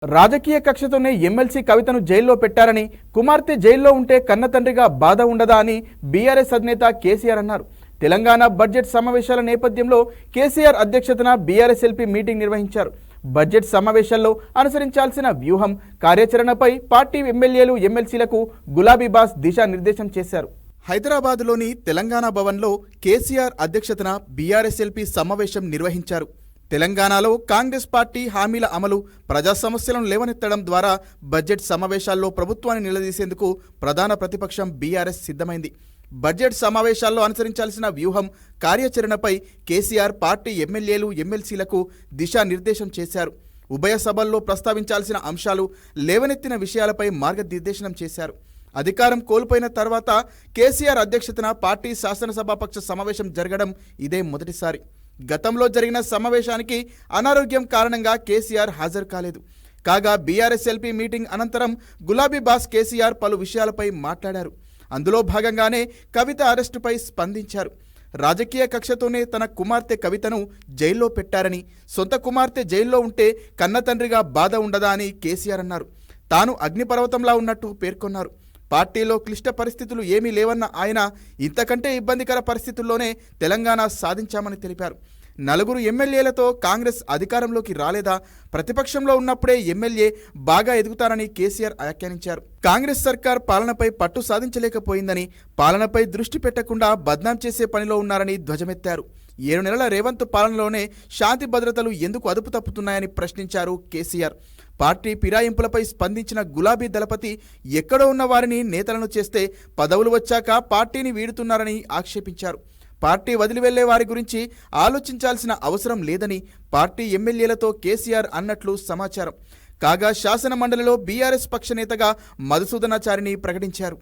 రాజకీయ కక్షతోనే ఎమ్మెల్సీ కవితను జైల్లో పెట్టారని, కుమార్తె జైల్లో ఉంటే కన్నతండ్రిగా బాధ ఉండదా అని బీఆర్ఎస్ అధినేత కేసీఆర్ అన్నారు. తెలంగాణ బడ్జెట్ సమావేశాల నేపథ్యంలో కేసీఆర్ అధ్యక్షతన బీఆర్ఎస్ ఎల్పీ మీటింగ్ నిర్వహించారు. బడ్జెట్ సమావేశాల్లో అనుసరించాల్సిన వ్యూహం, కార్యాచరణపై పార్టీ ఎమ్మెల్యేలు, ఎమ్మెల్సీలకు గులాబీ బాస్ దిశానిర్దేశం చేశారు. హైదరాబాద్లోని తెలంగాణ భవన్లో కేసీఆర్ అధ్యక్షతన బీఆర్ఎస్ ఎల్పీ సమావేశం నిర్వహించారు. తెలంగాణలో కాంగ్రెస్ పార్టీ హామీల అమలు, ప్రజా సమస్యలను లేవనెత్తడం ద్వారా బడ్జెట్ సమావేశాల్లో ప్రభుత్వాన్ని నిలదీసేందుకు ప్రధాన ప్రతిపక్షం బీఆర్ఎస్ సిద్ధమైంది. బడ్జెట్ సమావేశాల్లో అనుసరించాల్సిన వ్యూహం, కార్యాచరణపై కేసీఆర్ పార్టీ ఎమ్మెల్యేలు, ఎమ్మెల్సీలకు దిశానిర్దేశం చేశారు. ఉభయ సభల్లో ప్రస్తావించాల్సిన అంశాలు, లేవనెత్తిన విషయాలపై మార్గనిర్దేశనం చేశారు. అధికారం కోల్పోయిన తర్వాత కేసీఆర్ అధ్యక్షతన పార్టీ శాసనసభాపక్ష సమావేశం జరగడం ఇదే మొదటిసారి. గతంలో జరిగిన సమావేశానికి అనారోగ్యం కారణంగా కేసీఆర్ హాజరు కాలేదు. కాగా బీఆర్ఎస్ ఎల్పీ మీటింగ్ అనంతరం గులాబీ బాస్ కేసీఆర్ పలు విషయాలపై మాట్లాడారు. అందులో భాగంగానే కవిత అరెస్టుపై స్పందించారు. రాజకీయ కక్షతోనే తన కుమార్తె కవితను జైల్లో పెట్టారని, సొంత కుమార్తె జైల్లో ఉంటే కన్నతండ్రిగా బాధ ఉండదా అని కేసీఆర్ అన్నారు. తాను అగ్నిపర్వతంలా ఉన్నట్టు పేర్కొన్నారు. పార్టీలో క్లిష్ట పరిస్థితులు ఏమీ లేవన్న ఆయన, ఇంతకంటే ఇబ్బందికర పరిస్థితుల్లోనే తెలంగాణ సాధించామని తెలిపారు. 4 ఎమ్మెల్యేలతో కాంగ్రెస్ అధికారంలోకి రాలేదా? ప్రతిపక్షంలో ఉన్నప్పుడే ఎమ్మెల్యే బాగా ఎదుగుతారని కేసీఆర్ వ్యాఖ్యానించారు. కాంగ్రెస్ సర్కార్ పాలనపై పట్టు సాధించలేకపోయిందని, పాలనపై దృష్టి పెట్టకుండా బద్నాం చేసే పనిలో ఉన్నారని ధ్వజమెత్తారు. 7 నెలల రేవంత్ పాలనలోనే శాంతి భద్రతలు ఎందుకు అదుపు తప్పుతున్నాయని ప్రశ్నించారు కేసీఆర్. పార్టీ ఫిరాయింపులపై స్పందించిన గులాబీ దళపతి, ఎక్కడో ఉన్న వారిని నేతలను చేస్తే పదవులు వచ్చాక పార్టీని వీడుతున్నారని ఆక్షేపించారు. పార్టీ వదిలి వెళ్లే వారి గురించి ఆలోచించాల్సిన అవసరం లేదని పార్టీ ఎమ్మెల్యేలతో కేసీఆర్ అన్నట్లు సమాచారం. కాగా శాసన మండలిలో బీఆర్ఎస్ పక్ష నేతగా మధుసూదనాచారిని ప్రకటించారు.